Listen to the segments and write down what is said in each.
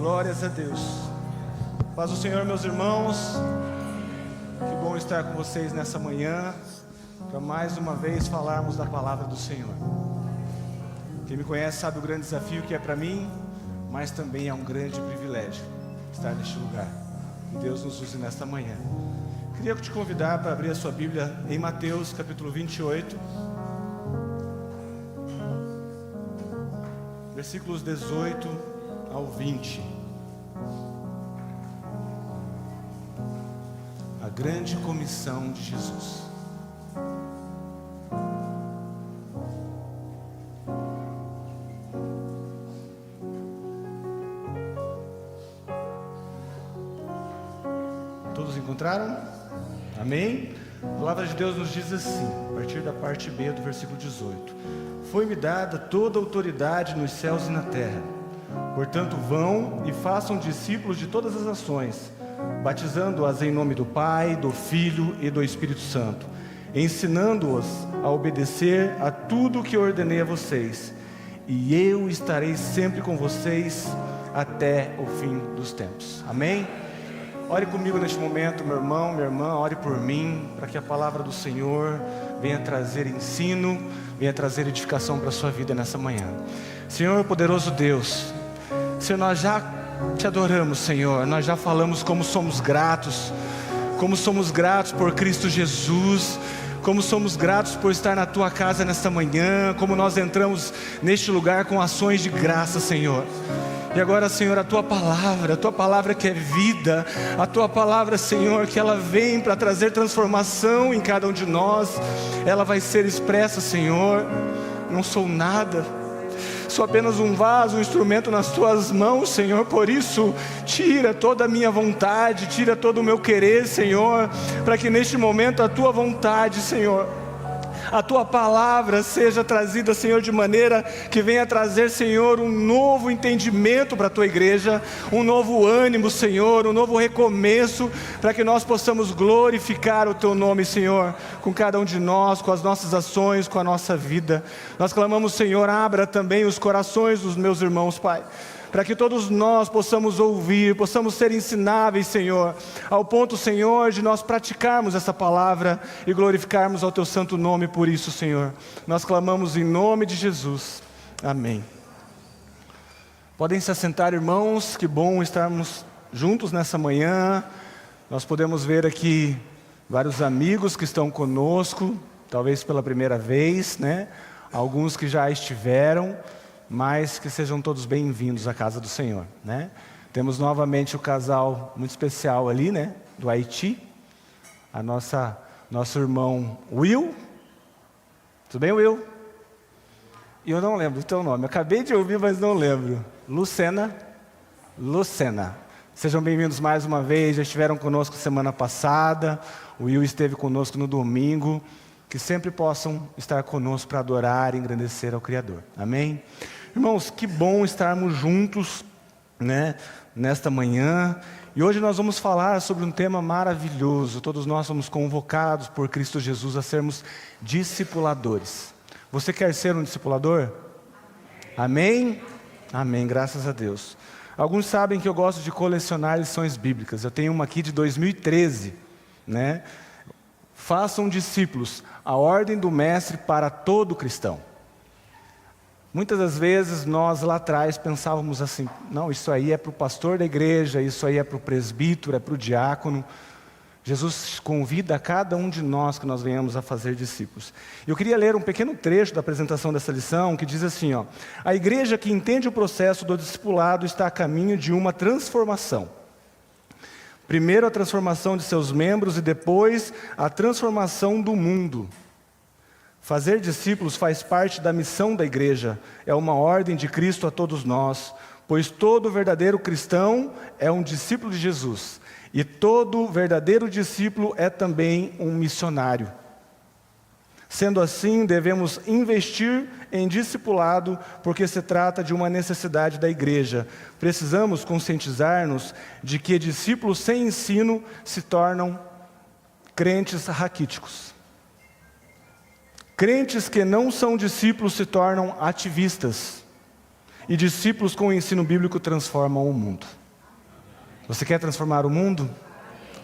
Glórias a Deus. Paz do Senhor, meus irmãos. Que bom estar com vocês nessa manhã, para mais uma vez falarmos da palavra do Senhor. Quem me conhece sabe o grande desafio que é para mim, mas também é um grande privilégio estar neste lugar. Que Deus nos use nesta manhã. Queria te convidar para abrir a sua Bíblia em Mateus capítulo 28, versículos 18 ao 20. A grande comissão de Jesus. Todos encontraram? Amém? A palavra de Deus nos diz assim, a partir da parte B do versículo 18: Foi-me dada toda a autoridade nos céus e na terra. Portanto, vão e façam discípulos de todas as nações, batizando-as em nome do Pai, do Filho e do Espírito Santo, ensinando-os a obedecer a tudo o que ordenei a vocês. E eu estarei sempre com vocês até o fim dos tempos. Amém? Ore comigo neste momento, meu irmão, minha irmã, ore por mim, para que a palavra do Senhor venha trazer ensino, venha trazer edificação para a sua vida nessa manhã. Senhor, poderoso Deus, Senhor, nós já te adoramos, Senhor, nós já falamos como somos gratos por Cristo Jesus, como somos gratos por estar na tua casa nesta manhã, como nós entramos neste lugar com ações de graça, Senhor. E agora, Senhor, a tua palavra que é vida, a tua palavra, Senhor, que ela vem para trazer transformação em cada um de nós, ela vai ser expressa, Senhor. Não sou nada, sou apenas um vaso, um instrumento nas tuas mãos, Senhor. Por isso, tira toda a minha vontade, tira todo o meu querer, Senhor, para que neste momento a tua vontade, Senhor, a tua palavra seja trazida, Senhor, de maneira que venha trazer, Senhor, um novo entendimento para a tua igreja, um novo ânimo, Senhor, um novo recomeço, para que nós possamos glorificar o teu nome, Senhor, com cada um de nós, com as nossas ações, com a nossa vida. Nós clamamos, Senhor, abra também os corações dos meus irmãos, Pai, para que todos nós possamos ouvir, possamos ser ensináveis, Senhor, ao ponto, Senhor, de nós praticarmos essa palavra e glorificarmos ao teu santo nome por isso, Senhor. Nós clamamos em nome de Jesus. Amém. Podem se assentar, irmãos, que bom estarmos juntos nessa manhã. Nós podemos ver aqui vários amigos que estão conosco, talvez pela primeira vez, né? Alguns que já estiveram, mas que sejam todos bem-vindos à casa do Senhor, né? Temos novamente o casal muito especial ali, né? Do Haiti, nosso irmão Will. Tudo bem, Will? E eu não lembro o teu nome, eu acabei de ouvir, mas não lembro. Lucena. Sejam bem-vindos mais uma vez, já estiveram conosco semana passada, o Will esteve conosco no domingo. Que sempre possam estar conosco para adorar e engrandecer ao Criador. Amém? Irmãos, que bom estarmos juntos, né, nesta manhã. E hoje nós vamos falar sobre um tema maravilhoso. Todos nós somos convocados por Cristo Jesus a sermos discipuladores. Você quer ser um discipulador? Amém? Amém, graças a Deus. Alguns sabem que eu gosto de colecionar lições bíblicas. Eu tenho uma aqui de 2013, né? Façam discípulos, a ordem do mestre para todo cristão. Muitas das vezes nós lá atrás pensávamos assim, não, isso aí é para o pastor da igreja, isso aí é para o presbítero, é para o diácono. Jesus convida a cada um de nós que nós venhamos a fazer discípulos. Eu queria ler um pequeno trecho da apresentação dessa lição, que diz assim, ó: a igreja que entende o processo do discipulado está a caminho de uma transformação. Primeiro a transformação de seus membros e depois a transformação do mundo. Fazer discípulos faz parte da missão da igreja, é uma ordem de Cristo a todos nós, pois todo verdadeiro cristão é um discípulo de Jesus, e todo verdadeiro discípulo é também um missionário. Sendo assim, devemos investir em discipulado, porque se trata de uma necessidade da igreja. Precisamos conscientizar-nos de que discípulos sem ensino se tornam crentes raquíticos. Crentes que não são discípulos se tornam ativistas. E discípulos com o ensino bíblico transformam o mundo. Você quer transformar o mundo?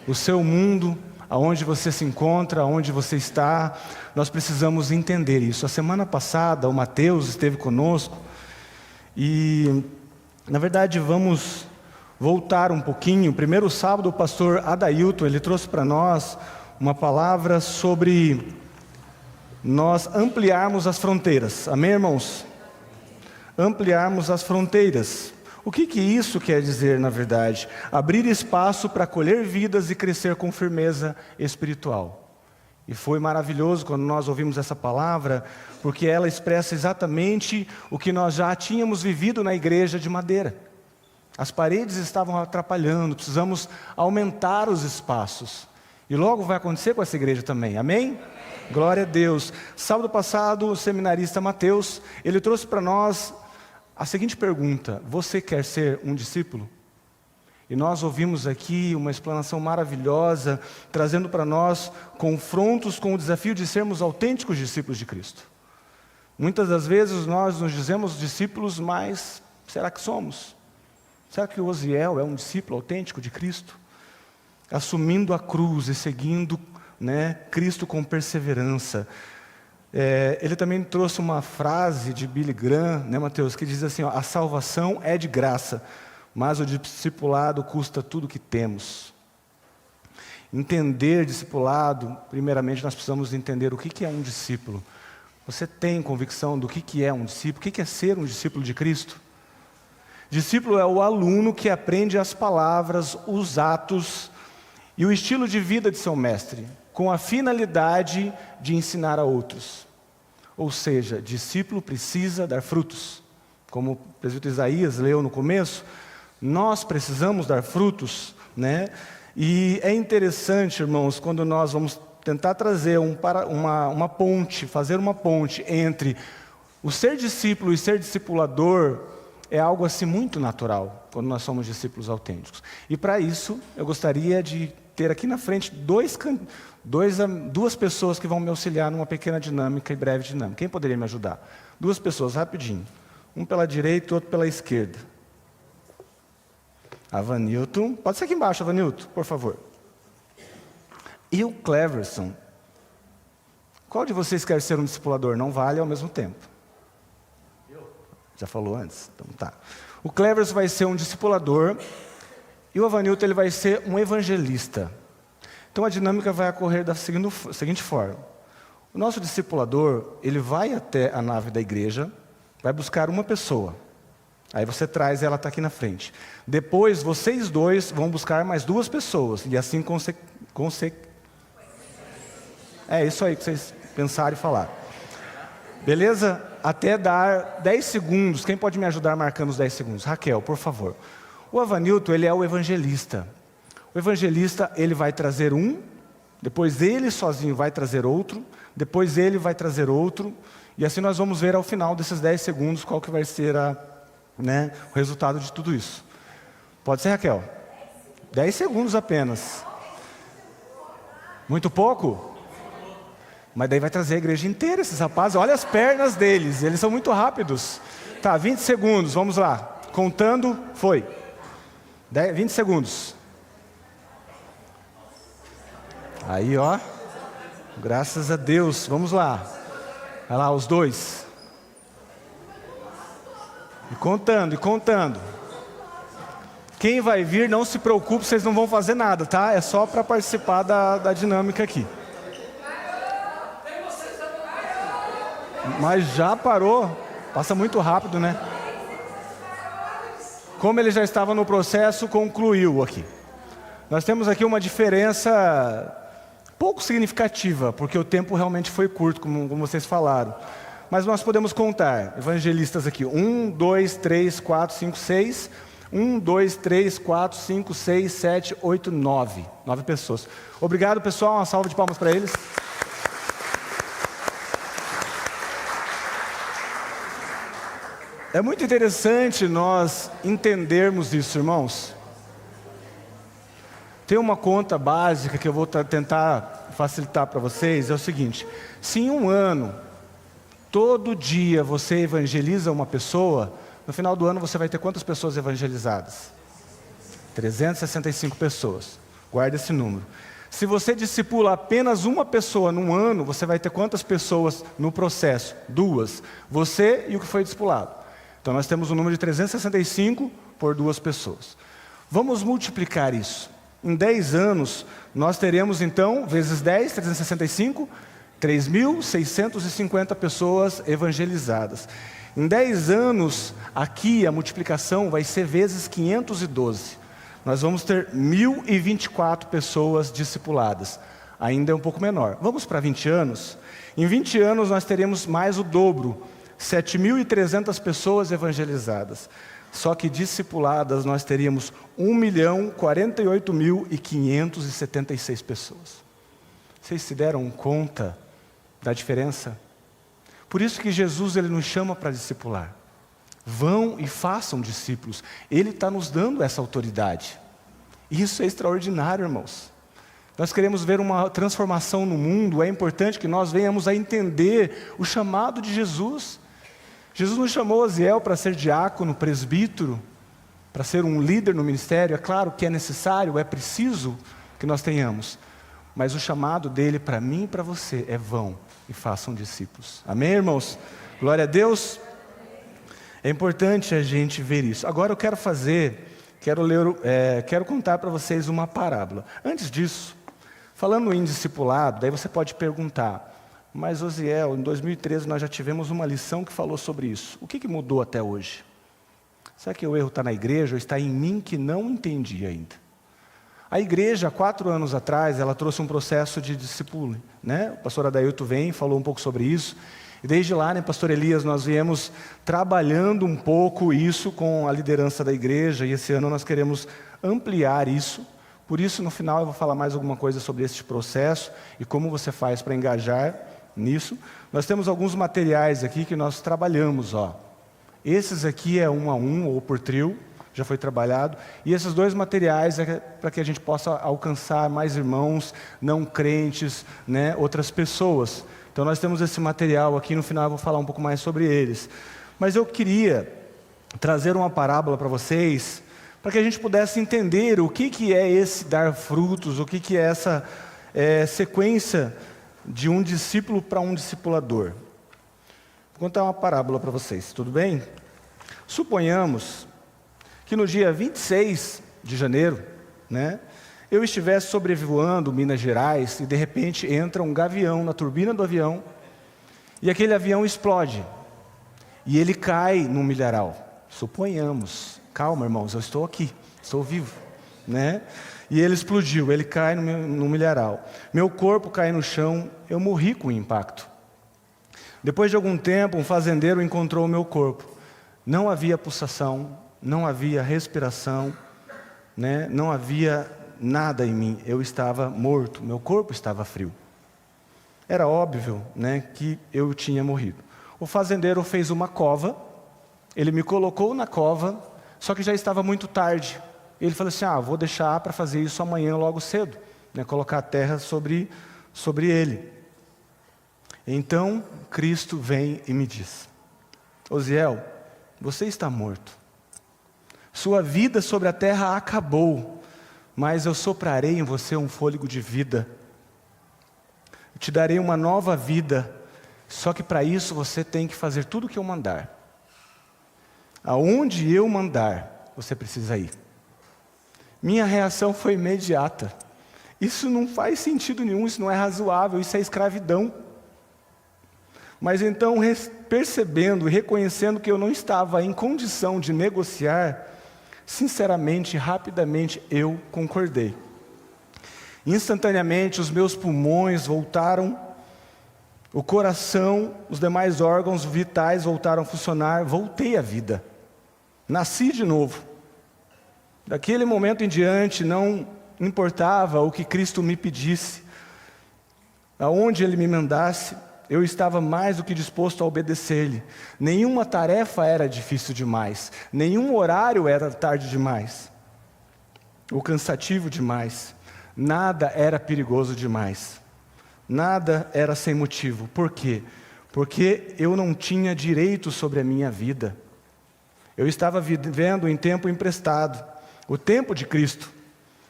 O seu mundo, aonde você se encontra, aonde você está, nós precisamos entender isso. A semana passada o Mateus esteve conosco e, na verdade, vamos voltar um pouquinho. Primeiro sábado o pastor Adailton, ele trouxe para nós uma palavra sobre nós ampliarmos as fronteiras. Amém, irmãos? Ampliarmos as fronteiras. O que isso quer dizer, na verdade? Abrir espaço para colher vidas e crescer com firmeza espiritual. E foi maravilhoso quando nós ouvimos essa palavra, porque ela expressa exatamente o que nós já tínhamos vivido na igreja de Madeira. As paredes estavam atrapalhando, precisamos aumentar os espaços. E logo vai acontecer com essa igreja também, amém? Glória a Deus. Sábado passado, o seminarista Mateus, ele trouxe para nós a seguinte pergunta: você quer ser um discípulo? E nós ouvimos aqui uma explanação maravilhosa, trazendo para nós confrontos com o desafio de sermos autênticos discípulos de Cristo. Muitas das vezes nós nos dizemos discípulos, mas será que somos? Será que o Osiel é um discípulo autêntico de Cristo? Assumindo a cruz e seguindo, Cristo com perseverança. Ele também trouxe uma frase de Billy Graham, Mateus, que diz assim, a salvação é de graça, mas o discipulado custa tudo o que temos. Entender discipulado, primeiramente nós precisamos entender o que é um discípulo. Você tem convicção do que é um discípulo? O que é ser um discípulo de Cristo? Discípulo é o aluno que aprende as palavras, os atos e o estilo de vida de seu mestre, com a finalidade de ensinar a outros. Ou seja, discípulo precisa dar frutos. Como o presbítero Isaías leu no começo, nós precisamos dar frutos, E é interessante, irmãos, quando nós vamos tentar trazer uma ponte, fazer uma ponte entre o ser discípulo e ser discipulador, é algo assim muito natural, quando nós somos discípulos autênticos. E para isso, eu gostaria de ter aqui na frente duas pessoas que vão me auxiliar numa pequena dinâmica e breve dinâmica. Quem poderia me ajudar? Duas pessoas, rapidinho. Um pela direita e outro pela esquerda. Avanilton. Pode ser aqui embaixo, Avanilton, por favor. E o Cleverson. Qual de vocês quer ser um discipulador? Não vale ao mesmo tempo. Já falou antes? Então tá. O Cleverson vai ser um discipulador e o Avanilton ele vai ser um evangelista. Então a dinâmica vai ocorrer da seguinte forma. O nosso discipulador, ele vai até a nave da igreja, vai buscar uma pessoa. Aí você traz ela, está aqui na frente. Depois, vocês dois vão buscar mais duas pessoas. E assim É isso aí que vocês pensaram e falaram. Beleza? Até dar 10 segundos. Quem pode me ajudar marcando os 10 segundos? Raquel, por favor. O Avanilton, ele é o evangelista. O evangelista, ele vai trazer um, depois ele sozinho vai trazer outro, depois ele vai trazer outro, e assim nós vamos ver ao final desses 10 segundos qual que vai ser o resultado de tudo isso. Pode ser, Raquel? 10 segundos apenas. Muito pouco? Mas daí vai trazer a igreja inteira, esses rapazes. Olha as pernas deles, eles são muito rápidos. Tá, 20 segundos, vamos lá. Contando, foi. 20 segundos. Aí, ó. Graças a Deus. Vamos lá. Vai lá, os dois. E contando, e contando. Quem vai vir, não se preocupe, vocês não vão fazer nada, tá? É só para participar da dinâmica aqui. Mas já parou. Passa muito rápido, né? Como ele já estava no processo, concluiu aqui. Nós temos aqui uma diferença pouco significativa, porque o tempo realmente foi curto, como vocês falaram. Mas nós podemos contar, evangelistas aqui, 1, 2, 3, 4, 5, 6, 1, 2, 3, 4, 5, 6, 7, 8, 9. 9 pessoas. Obrigado, pessoal, uma salva de palmas para eles. É muito interessante nós entendermos isso, irmãos. Tem uma conta básica que eu vou tentar facilitar para vocês, é o seguinte: se em um ano, todo dia você evangeliza uma pessoa, no final do ano você vai ter quantas pessoas evangelizadas? 365 pessoas. Guarda esse número. Se você discipula apenas uma pessoa num ano, você vai ter quantas pessoas no processo? 2. Você e o que foi discipulado. Então nós temos um número de 365 por 2 pessoas. Vamos multiplicar isso. Em 10 anos, nós teremos então, vezes 10, 365, 3.650 pessoas evangelizadas. Em 10 anos, aqui a multiplicação vai ser vezes 512. Nós vamos ter 1.024 pessoas discipuladas. Ainda é um pouco menor. Vamos para 20 anos? Em 20 anos nós teremos mais o dobro, 7.300 pessoas evangelizadas. Só que discipuladas nós teríamos 1.048.576 pessoas. Vocês se deram conta da diferença? Por isso que Jesus ele nos chama para discipular. Vão e façam discípulos. Ele está nos dando essa autoridade. Isso é extraordinário, irmãos. Nós queremos ver uma transformação no mundo. É importante que nós venhamos a entender o chamado de Jesus. Jesus nos chamou Osiel para ser diácono, presbítero, para ser um líder no ministério. É claro que é necessário, é preciso que nós tenhamos. Mas o chamado dele para mim e para você é vão e façam discípulos. Amém, irmãos? Glória a Deus. É importante a gente ver isso. Agora eu quero contar para vocês uma parábola. Antes disso, falando em discipulado, daí você pode perguntar, mas Osiel, em 2013 nós já tivemos uma lição que falou sobre isso. O que mudou até hoje? Será que o erro está na igreja ou está em mim que não entendi ainda? A igreja, há 4 anos atrás, ela trouxe um processo de discípulo, né? O pastor Adailto falou um pouco sobre isso. E desde lá, né, pastor Elias, nós viemos trabalhando um pouco isso com a liderança da igreja, e esse ano nós queremos ampliar isso. Por isso, no final, eu vou falar mais alguma coisa sobre este processo e como você faz para engajar nisso. Nós temos alguns materiais aqui que nós trabalhamos, ó. Esses aqui é 1 a 1 ou por trio, já foi trabalhado. E esses 2 materiais é para que a gente possa alcançar mais irmãos, não crentes, né, outras pessoas. Então nós temos esse material aqui, no final eu vou falar um pouco mais sobre eles. Mas eu queria trazer uma parábola para vocês, para que a gente pudesse entender o que é esse dar frutos, o que é essa sequência de um discípulo para um discipulador. Vou contar uma parábola para vocês, tudo bem? Suponhamos que no dia 26 de janeiro, né, eu estivesse sobrevoando Minas Gerais e de repente entra um gavião na turbina do avião e aquele avião explode e ele cai num milharal. Suponhamos, calma irmãos, eu estou aqui, estou vivo, né? E ele explodiu, ele cai no milharal. Meu corpo cai no chão, eu morri com o impacto. Depois de algum tempo, um fazendeiro encontrou o meu corpo. Não havia pulsação, não havia respiração, né? Não havia nada em mim, eu estava morto, meu corpo estava frio. Era óbvio, né, que eu tinha morrido. O fazendeiro fez uma cova, ele me colocou na cova, só que já estava muito tarde. Ele falou assim, vou deixar para fazer isso amanhã logo cedo, né, colocar a terra sobre ele. Então, Cristo vem e me diz, Osiel, você está morto. Sua vida sobre a terra acabou. Mas eu soprarei em você um fôlego de vida. Eu te darei uma nova vida. Só que para isso você tem que fazer tudo o que eu mandar. Aonde eu mandar, você precisa ir. Minha reação foi imediata. Isso não faz sentido nenhum, isso não é razoável, isso é escravidão. Mas então, percebendo e reconhecendo que eu não estava em condição de negociar, sinceramente, rapidamente, eu concordei. Instantaneamente, os meus pulmões voltaram, o coração, os demais órgãos vitais voltaram a funcionar, voltei à vida. Nasci de novo. Daquele momento em diante, não importava o que Cristo me pedisse, aonde Ele me mandasse, eu estava mais do que disposto a obedecer-lhe. Nenhuma tarefa era difícil demais. Nenhum horário era tarde demais. Ou cansativo demais. Nada era perigoso demais. Nada era sem motivo. Por quê? Porque eu não tinha direito sobre a minha vida. Eu estava vivendo em tempo emprestado, o tempo de Cristo.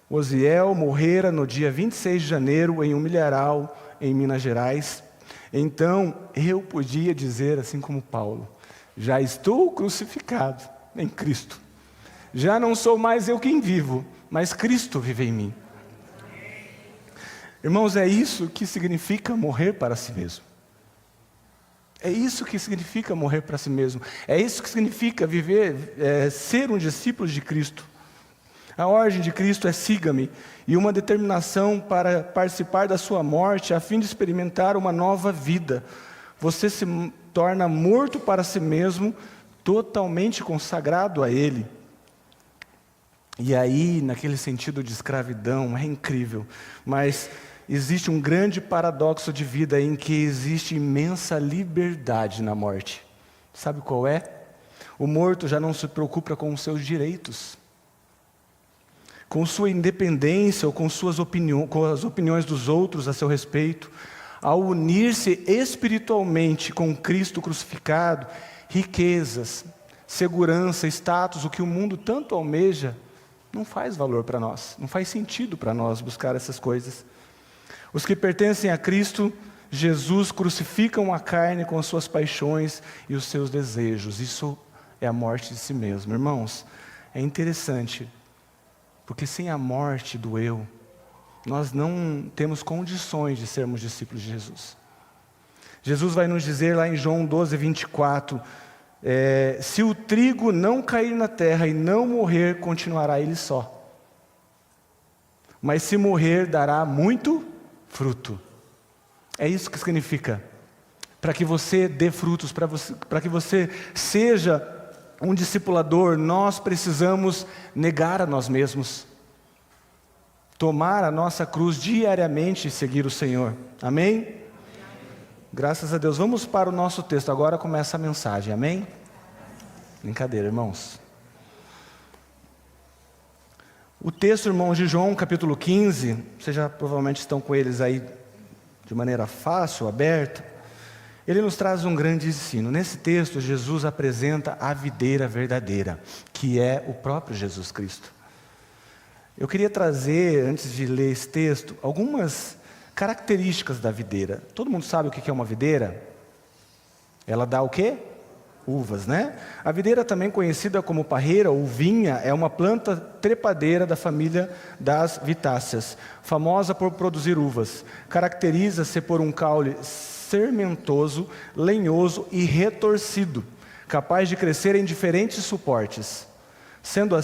Osiel morrera no dia 26 de janeiro em um milharal em Minas Gerais. Então eu podia dizer, assim como Paulo, já estou crucificado em Cristo. Já não sou mais eu quem vivo, mas Cristo vive em mim. Irmãos, é isso que significa morrer para si mesmo. É isso que significa morrer para si mesmo. É isso que significa viver, ser um discípulo de Cristo. A ordem de Cristo é siga-me, e uma determinação para participar da sua morte, a fim de experimentar uma nova vida. Você se torna morto para si mesmo, totalmente consagrado a Ele. E aí, naquele sentido de escravidão, é incrível, mas existe um grande paradoxo de vida em que existe imensa liberdade na morte. Sabe qual é? O morto já não se preocupa com os seus direitos, com sua independência ou com com as opiniões dos outros a seu respeito. Ao unir-se espiritualmente com Cristo crucificado, riquezas, segurança, status, o que o mundo tanto almeja, não faz valor para nós, não faz sentido para nós buscar essas coisas. Os que pertencem a Cristo Jesus crucificam a carne com as suas paixões e os seus desejos. Isso é a morte de si mesmo. Irmãos, é interessante, porque sem a morte do eu, nós não temos condições de sermos discípulos de Jesus. Jesus vai nos dizer lá em João 12, 24, se o trigo não cair na terra e não morrer, continuará ele só. Mas se morrer, dará muito fruto. É isso que significa. Para que você dê frutos, para que você seja um discipulador, nós precisamos negar a nós mesmos, tomar a nossa cruz diariamente e seguir o Senhor. Amém? Graças a Deus. Vamos para o nosso texto. Agora começa a mensagem. Amém? Brincadeira, irmãos. O texto, irmãos, de João, capítulo 15, vocês já provavelmente estão com eles aí de maneira fácil, aberta. Ele nos traz um grande ensino. Nesse texto, Jesus apresenta a videira verdadeira, que é o próprio Jesus Cristo. Eu queria trazer, antes de ler esse texto, algumas características da videira. Todo mundo sabe o que é uma videira? Ela dá o quê? Uvas, né? A videira, também conhecida como parreira ou vinha, é uma planta trepadeira da família das vitáceas, famosa por produzir uvas. Caracteriza-se por um caule sermentoso, lenhoso e retorcido, capaz de crescer em diferentes suportes, sendo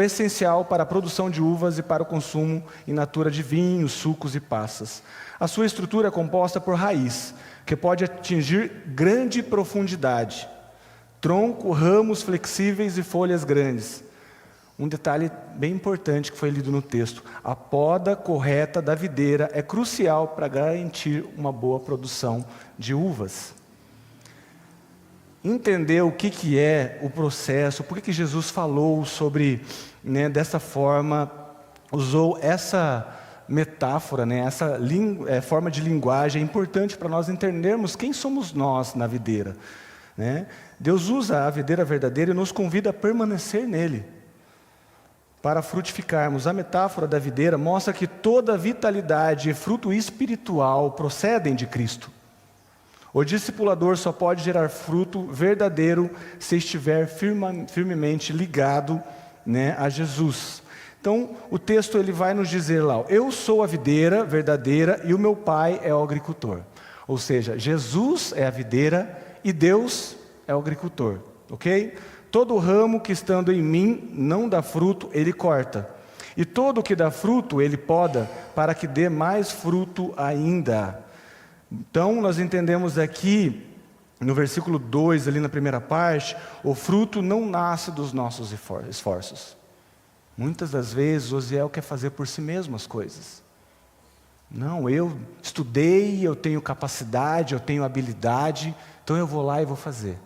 essencial para a produção de uvas e para o consumo in natura de vinhos, sucos e passas. A sua estrutura é composta por raiz, que pode atingir grande profundidade, tronco, ramos flexíveis e folhas grandes. Um detalhe bem importante que foi lido no texto: a poda correta da videira é crucial para garantir uma boa produção de uvas. Entender o que é o processo, por que Jesus falou sobre, dessa forma, usou essa metáfora, essa forma de linguagem, é importante para nós entendermos quem somos nós na videira. Deus usa a videira verdadeira e nos convida a permanecer nele, para frutificarmos. A metáfora da videira mostra que toda vitalidade e fruto espiritual procedem de Cristo. O discipulador só pode gerar fruto verdadeiro se estiver firmemente ligado, a Jesus. Então, o texto ele vai nos dizer lá: eu sou a videira verdadeira e o meu pai é o agricultor. Ou seja, Jesus é a videira e Deus é o agricultor, ok? Todo ramo que estando em mim não dá fruto, ele corta. E todo que dá fruto, ele poda, para que dê mais fruto ainda. Então, nós entendemos aqui, no versículo 2, ali na primeira parte, o fruto não nasce dos nossos esforços. Muitas das vezes, Osiel quer fazer por si mesmo as coisas. Não, eu estudei, eu tenho capacidade, eu tenho habilidade, então eu vou lá e vou fazer.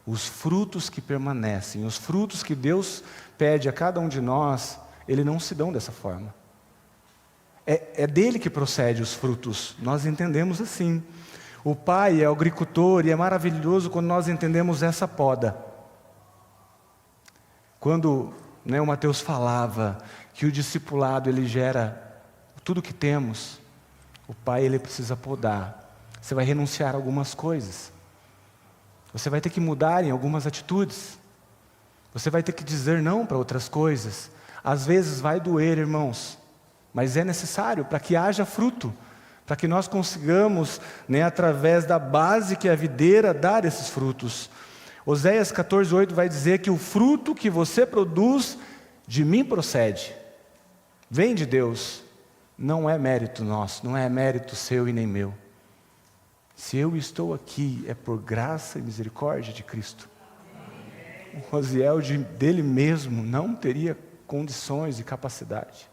Os frutos que permanecem, os frutos que Deus pede a cada um de nós, eles não se dão dessa forma. É dele que procede os frutos, nós entendemos assim. O Pai é o agricultor e é maravilhoso quando nós entendemos essa poda. Quando o Mateus falava que o discipulado ele gera tudo que temos, o pai ele precisa podar. Você vai renunciar a algumas coisas. Você vai ter que mudar em algumas atitudes. Você vai ter que dizer não para outras coisas. Às vezes vai doer, irmãos, mas é necessário para que haja fruto, para que nós consigamos, através da base que é a videira, dar esses frutos. Oséias 14:8 vai dizer que o fruto que você produz de mim procede, vem de Deus, não é mérito nosso, não é mérito seu e nem meu. Se eu estou aqui, é por graça e misericórdia de Cristo. O Rosiel dele mesmo não teria condições e capacidade,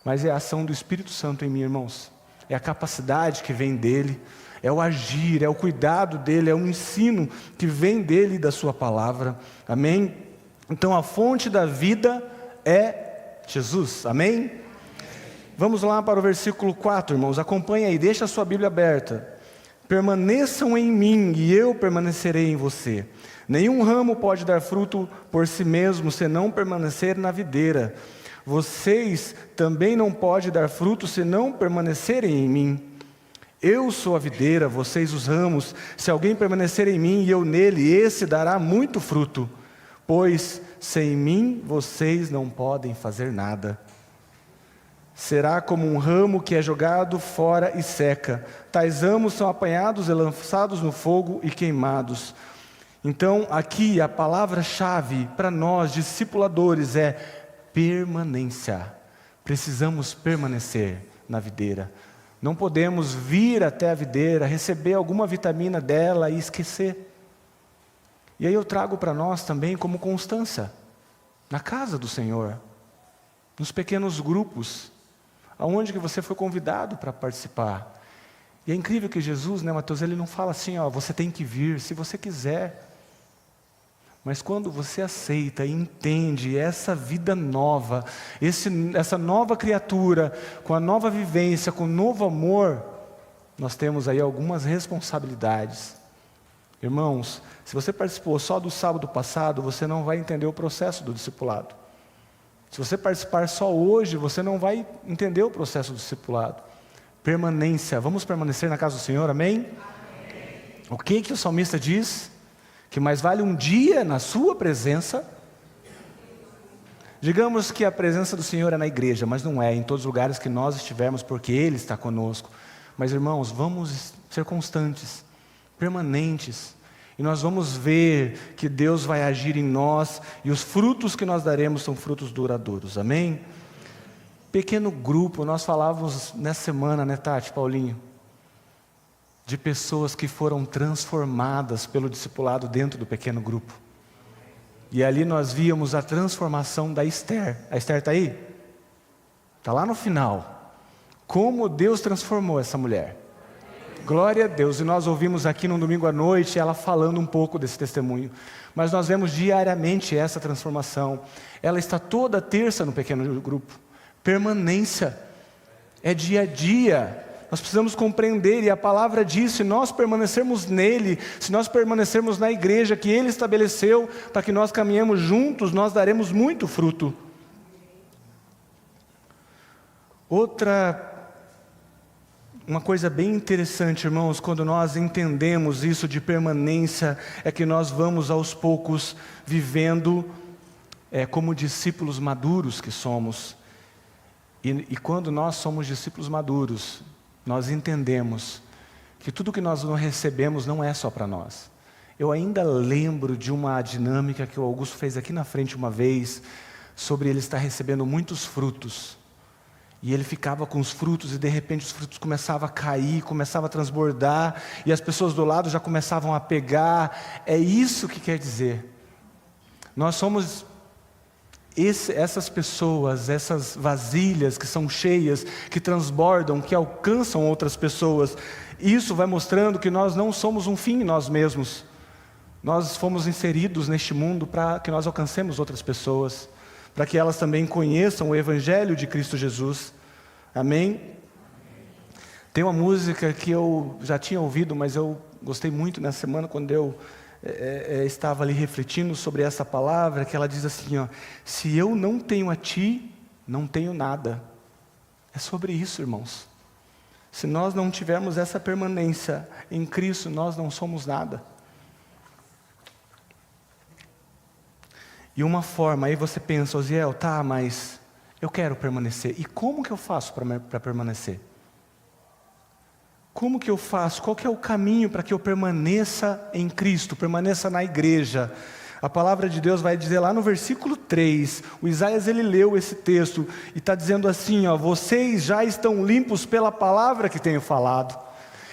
mas é a ação do Espírito Santo em mim, irmãos. É a capacidade que vem dele, é o agir, é o cuidado dele, é o ensino que vem dele e da sua palavra, amém? Então a fonte da vida é Jesus, amém? Vamos lá para o versículo 4, irmãos, acompanha aí, deixa a sua Bíblia aberta. Permaneçam em mim e eu permanecerei em você. Nenhum ramo pode dar fruto por si mesmo, se não permanecer na videira. Vocês também não podem dar fruto, se não permanecerem em mim. Eu sou a videira, vocês os ramos. Se alguém permanecer em mim e eu nele, esse dará muito fruto. Pois sem mim vocês não podem fazer nada. Será como um ramo que é jogado fora e seca. Tais ramos são apanhados e lançados no fogo e queimados. Então, aqui a palavra-chave para nós, discipuladores, é permanência. Precisamos permanecer na videira. Não podemos vir até a videira, receber alguma vitamina dela e esquecer. E aí eu trago para nós também como constância, na casa do Senhor, nos pequenos grupos, aonde que você foi convidado para participar. E é incrível que Jesus, Mateus, ele não fala assim, você tem que vir, se você quiser. Mas quando você aceita e entende essa vida nova, essa nova criatura, com a nova vivência, com o novo amor, nós temos aí algumas responsabilidades. Irmãos, se você participou só do sábado passado, você não vai entender o processo do discipulado. Se você participar só hoje, você não vai entender o processo do discipulado. Permanência, vamos permanecer na casa do Senhor, amém? Amém. O que o salmista diz? Que mais vale um dia na sua presença. Digamos que a presença do Senhor é na igreja, mas não é em todos os lugares que nós estivermos, porque Ele está conosco. Mas irmãos, vamos ser constantes, permanentes, e nós vamos ver que Deus vai agir em nós, e os frutos que nós daremos são frutos duradouros, amém? Pequeno grupo, nós falávamos nessa semana, Tati, Paulinho, de pessoas que foram transformadas pelo discipulado dentro do pequeno grupo. E ali nós víamos a transformação da Esther. A Esther está aí? Está lá no final. Como Deus transformou essa mulher. Glória a Deus. E nós ouvimos aqui no domingo à noite ela falando um pouco desse testemunho. Mas nós vemos diariamente essa transformação. Ela está toda terça no pequeno grupo. Permanência. É dia a dia. Nós precisamos compreender, e a palavra diz, se nós permanecermos nele, se nós permanecermos na igreja que ele estabeleceu, para que nós caminhemos juntos, nós daremos muito fruto. Uma coisa bem interessante, irmãos, quando nós entendemos isso de permanência, é que nós vamos aos poucos vivendo como discípulos maduros que somos. E quando nós somos discípulos maduros, nós entendemos que tudo que nós não recebemos não é só para nós. Eu ainda lembro de uma dinâmica que o Augusto fez aqui na frente uma vez, sobre ele estar recebendo muitos frutos. E ele ficava com os frutos e de repente os frutos começavam a cair, começavam a transbordar, e as pessoas do lado já começavam a pegar. É isso que quer dizer. Nós somos essas pessoas, essas vasilhas que são cheias, que transbordam, que alcançam outras pessoas. Isso vai mostrando que nós não somos um fim em nós mesmos. Nós fomos inseridos neste mundo para que nós alcancemos outras pessoas, para que elas também conheçam o Evangelho de Cristo Jesus. Amém? Tem uma música que eu já tinha ouvido, mas eu gostei muito nessa semana quando eu estava ali refletindo sobre essa palavra, que ela diz assim, ó, se eu não tenho a ti, não tenho nada. É sobre isso, irmãos. Se nós não tivermos essa permanência em Cristo, nós não somos nada. E uma forma, aí você pensa, Osiel, tá, mas eu quero permanecer. E como que eu faço para permanecer? Como que eu faço? Qual que é o caminho para que eu permaneça em Cristo, permaneça na igreja? A palavra de Deus vai dizer lá no versículo 3, o Isaías ele leu esse texto e está dizendo assim, ó, vocês já estão limpos pela palavra que tenho falado.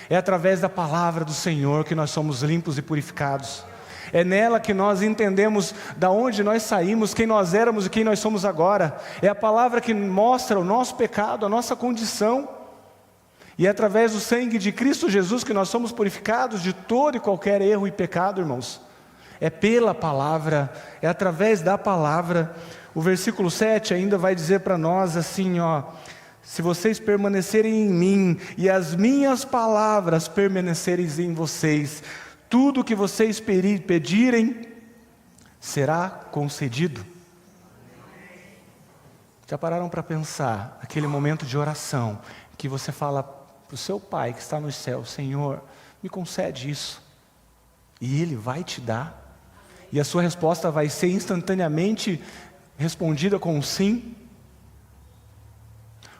É através da palavra do Senhor que nós somos limpos e purificados. É nela que nós entendemos da onde nós saímos, quem nós éramos e quem nós somos agora. É a palavra que mostra o nosso pecado, a nossa condição. E é através do sangue de Cristo Jesus que nós somos purificados de todo e qualquer erro e pecado, irmãos. É pela palavra, é através da palavra. O versículo 7 ainda vai dizer para nós assim, ó, se vocês permanecerem em mim e as minhas palavras permanecerem em vocês, tudo que vocês pedirem será concedido. Já pararam para pensar aquele momento de oração que você fala para o seu Pai que está nos céus, Senhor, me concede isso, e Ele vai te dar, e a sua resposta vai ser instantaneamente respondida com um sim?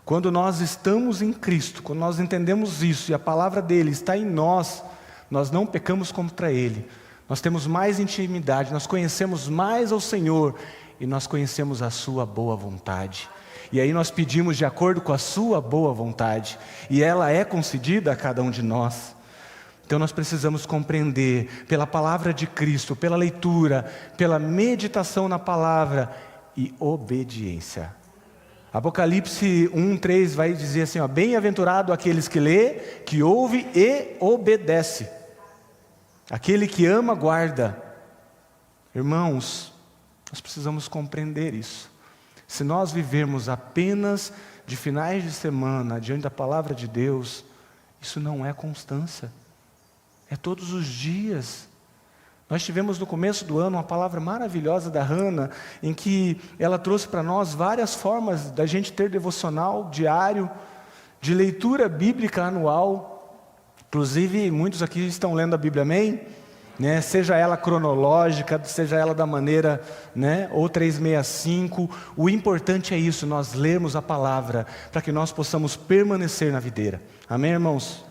Quando nós estamos em Cristo, quando nós entendemos isso, e a palavra dEle está em nós, nós não pecamos contra Ele, nós temos mais intimidade, nós conhecemos mais ao Senhor, e nós conhecemos a sua boa vontade. E aí nós pedimos de acordo com a sua boa vontade, e ela é concedida a cada um de nós. Então nós precisamos compreender pela palavra de Cristo, pela leitura, pela meditação na palavra e obediência. Apocalipse 1:3 vai dizer assim, ó, bem-aventurado aqueles que lê, que ouve e obedece. Aquele que ama, guarda. Irmãos, nós precisamos compreender isso. Se nós vivermos apenas de finais de semana diante da palavra de Deus, isso não é constância. É todos os dias. Nós tivemos no começo do ano uma palavra maravilhosa da Hannah, em que ela trouxe para nós várias formas da gente ter devocional diário, de leitura bíblica anual. Inclusive, muitos aqui estão lendo a Bíblia, amém? Né? Seja ela cronológica, seja ela da maneira, né? Ou 365. O importante é isso, nós lermos a palavra, para que nós possamos permanecer na videira. Amém, irmãos?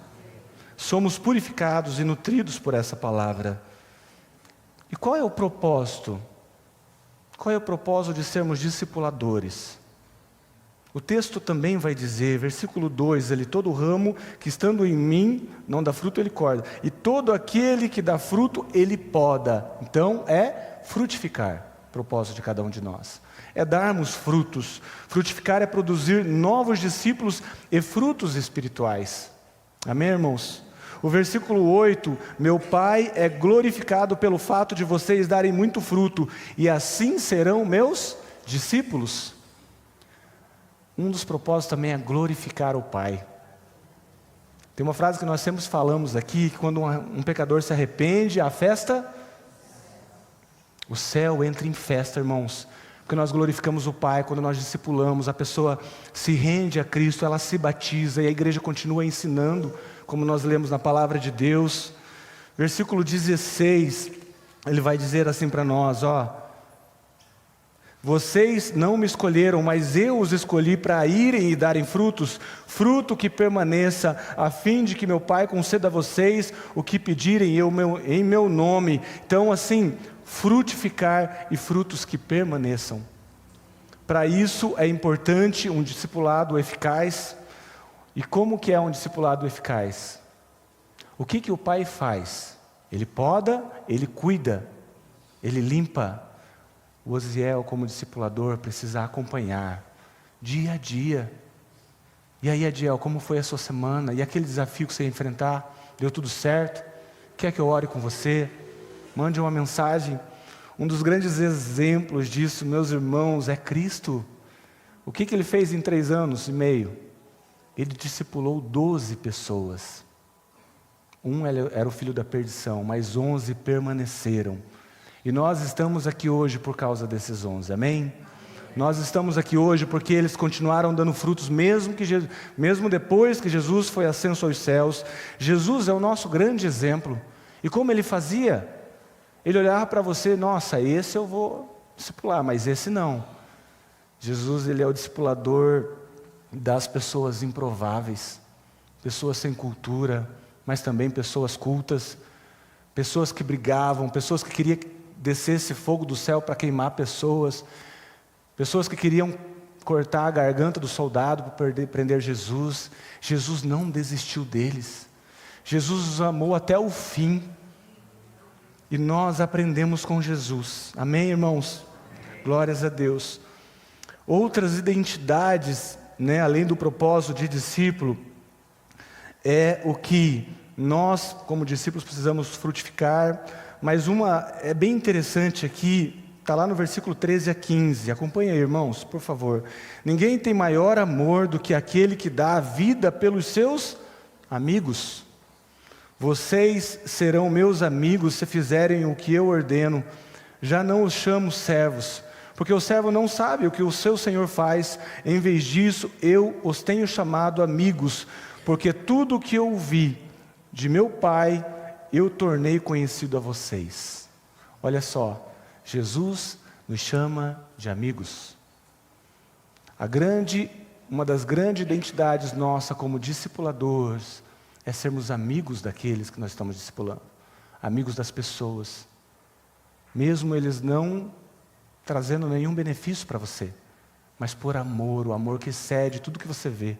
Somos purificados e nutridos por essa palavra. E qual é o propósito? Qual é o propósito de sermos discipuladores? O texto também vai dizer, versículo 2, ele, todo ramo que estando em mim não dá fruto, ele corta. E todo aquele que dá fruto, ele poda. Então, é frutificar, propósito de cada um de nós. É darmos frutos. Frutificar é produzir novos discípulos e frutos espirituais. Amém, irmãos? O versículo 8, meu Pai é glorificado pelo fato de vocês darem muito fruto, e assim serão meus discípulos. Um dos propósitos também é glorificar o Pai. Tem uma frase que nós sempre falamos aqui, que quando um pecador se arrepende, a festa, o céu entra em festa, irmãos. Porque nós glorificamos o Pai, quando nós discipulamos, a pessoa se rende a Cristo, ela se batiza, e a igreja continua ensinando, como nós lemos na palavra de Deus. Versículo 16, ele vai dizer assim para nós, ó, vocês não me escolheram, mas eu os escolhi para irem e darem frutos, fruto que permaneça, a fim de que meu Pai conceda a vocês o que pedirem em meu nome. Então assim, frutificar e frutos que permaneçam. Para isso é importante um discipulado eficaz. E como que é um discipulado eficaz? O que o Pai faz? Ele poda, ele cuida, ele limpa. O Osiel, como discipulador, precisa acompanhar, dia a dia. E aí, Adiel, como foi a sua semana? E aquele desafio que você ia enfrentar? Deu tudo certo? Quer que eu ore com você? Mande uma mensagem. Um dos grandes exemplos disso, meus irmãos, é Cristo. O que Ele fez em 3 anos e meio? Ele discipulou 12 pessoas. Um era o filho da perdição, mas 11 permaneceram. E nós estamos aqui hoje por causa desses 11, amém? Nós estamos aqui hoje porque eles continuaram dando frutos, mesmo depois que Jesus foi ascenso aos céus. Jesus é o nosso grande exemplo. E como ele fazia? Ele olhava para você, nossa, esse eu vou discipular, mas esse não. Jesus, ele é o discipulador das pessoas improváveis, pessoas sem cultura, mas também pessoas cultas, pessoas que brigavam, pessoas que queriam que descesse fogo do céu para queimar pessoas que queriam cortar a garganta do soldado para prender Jesus. Jesus não desistiu deles. Jesus os amou até o fim. E nós aprendemos com Jesus. Amém, irmãos? Glórias a Deus. Outras identidades, além do propósito de discípulo, é o que nós, como discípulos, precisamos frutificar. Mas uma é bem interessante aqui, está lá no versículo 13 a 15. Acompanha aí, irmãos, por favor. Ninguém tem maior amor do que aquele que dá a vida pelos seus amigos. Vocês serão meus amigos se fizerem o que eu ordeno. Já não os chamo servos, porque o servo não sabe o que o seu senhor faz. Em vez disso, eu os tenho chamado amigos, porque tudo o que eu ouvi de meu Pai, eu tornei conhecido a vocês. Olha só, Jesus nos chama de amigos. Uma das grandes identidades nossa como discipuladores é sermos amigos daqueles que nós estamos discipulando, amigos das pessoas, mesmo eles não trazendo nenhum benefício para você, mas por amor, o amor que excede tudo que você vê.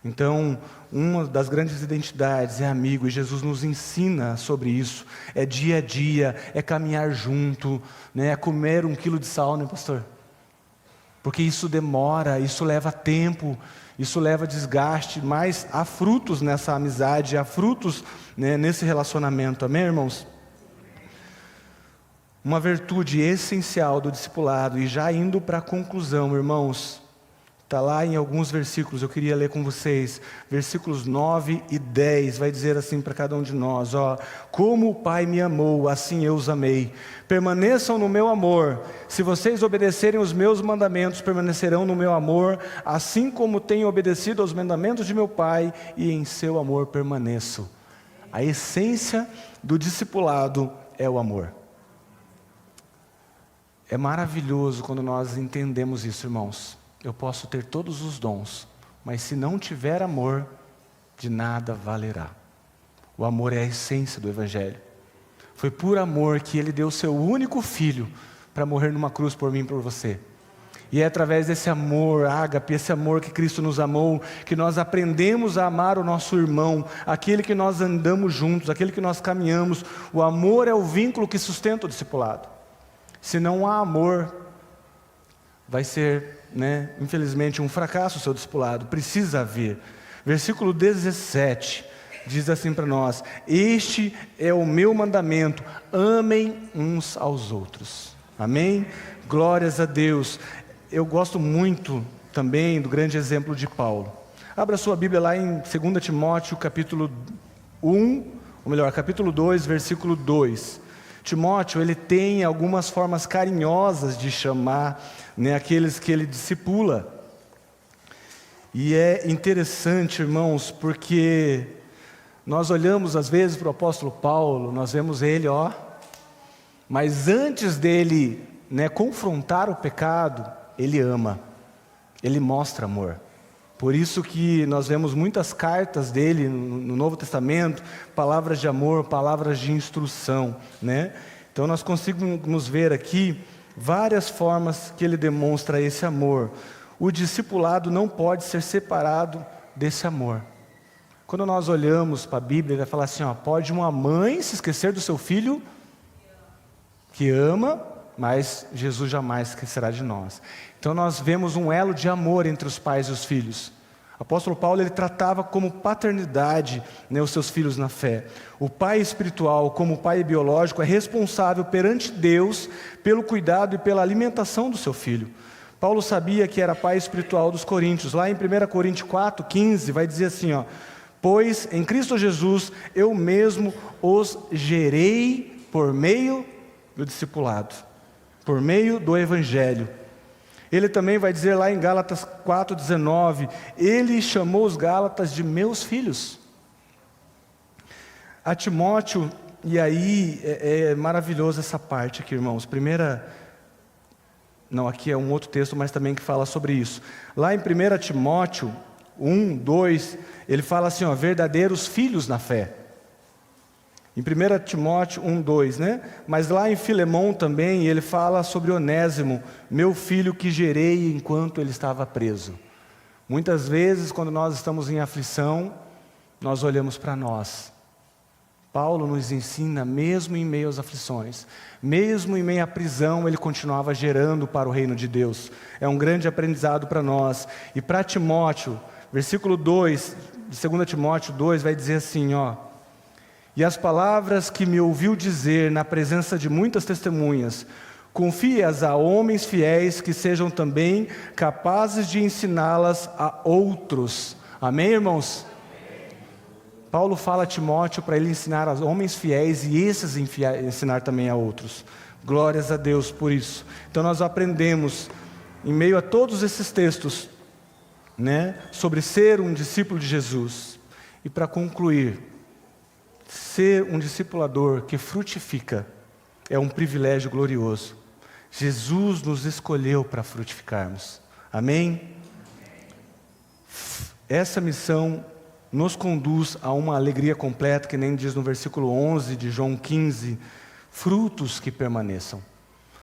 Então, uma das grandes identidades é amigo, e Jesus nos ensina sobre isso. É dia a dia, é caminhar junto, é comer 1 quilo de sal, né, pastor? Porque isso demora, isso leva tempo, isso leva desgaste, mas há frutos nessa amizade, há frutos nesse relacionamento, amém, irmãos? Uma virtude essencial do discipulado, e já indo para a conclusão, irmãos, está lá em alguns versículos, eu queria ler com vocês, versículos 9 e 10, vai dizer assim para cada um de nós, como o Pai me amou, assim eu os amei, permaneçam no meu amor, se vocês obedecerem os meus mandamentos, permanecerão no meu amor, assim como tenho obedecido aos mandamentos de meu Pai, e em seu amor permaneço. A essência do discipulado é o amor. É maravilhoso quando nós entendemos isso, irmãos. Eu posso ter todos os dons, mas se não tiver amor, de nada valerá. O amor é a essência do Evangelho. Foi por amor que Ele deu o seu único Filho para morrer numa cruz por mim e por você. E é através desse amor, ágape, esse amor que Cristo nos amou, que nós aprendemos a amar o nosso irmão, aquele que nós andamos juntos, aquele que nós caminhamos. O amor é o vínculo que sustenta o discipulado. Se não há amor, vai ser, infelizmente, um fracasso o seu discipulado. Precisa haver. Versículo 17 diz assim para nós: este é o meu mandamento, amem uns aos outros. Amém? Glórias a Deus. Eu gosto muito também do grande exemplo de Paulo. Abra sua Bíblia lá em 2 Timóteo capítulo 2, versículo 2. Timóteo, ele tem algumas formas carinhosas de chamar aqueles que ele discipula. E é interessante, irmãos, porque nós olhamos às vezes para o apóstolo Paulo, nós vemos ele, mas antes dele confrontar o pecado, ele ama, ele mostra amor. Por isso que nós vemos muitas cartas dele no Novo Testamento, palavras de amor, palavras de instrução, Então nós conseguimos ver aqui várias formas que ele demonstra esse amor. O discipulado não pode ser separado desse amor. Quando nós olhamos para a Bíblia, ele vai falar assim, pode uma mãe se esquecer do seu filho que ama, mas Jesus jamais esquecerá de nós. Então nós vemos um elo de amor entre os pais e os filhos. O apóstolo Paulo, ele tratava como paternidade os seus filhos na fé. O pai espiritual, como pai biológico, é responsável perante Deus pelo cuidado e pela alimentação do seu filho. Paulo sabia que era pai espiritual dos coríntios. Lá em 1 Coríntios 4:15 vai dizer assim, Pois em Cristo Jesus eu mesmo os gerei por meio do discipulado, por meio do Evangelho. Ele também vai dizer lá em Gálatas 4,19, ele chamou os Gálatas de meus filhos. A Timóteo, e aí é maravilhoso essa parte aqui, irmãos. Aqui é um outro texto, mas também que fala sobre isso. Lá em 1 Timóteo 1, 2, ele fala assim, verdadeiros filhos na fé. Em 1 Timóteo 1, 2, né? Mas lá em Filemão também, ele fala sobre Onésimo, meu filho que gerei enquanto ele estava preso. Muitas vezes, quando nós estamos em aflição, nós olhamos para nós. Paulo nos ensina, mesmo em meio às aflições, mesmo em meio à prisão, ele continuava gerando para o reino de Deus. É um grande aprendizado para nós. E para Timóteo, versículo 2, de 2 Timóteo 2, vai dizer assim, e as palavras que me ouviu dizer na presença de muitas testemunhas, confie-as a homens fiéis que sejam também capazes de ensiná-las a outros. Amém, irmãos? Paulo fala a Timóteo para ele ensinar a homens fiéis e esses ensinar também a outros. Glórias a Deus por isso. Então nós aprendemos, em meio a todos esses textos, sobre ser um discípulo de Jesus. E para concluir, ser um discipulador que frutifica é um privilégio glorioso. Jesus nos escolheu para frutificarmos. Amém? Essa missão nos conduz a uma alegria completa, que nem diz no versículo 11 de João 15, frutos que permaneçam.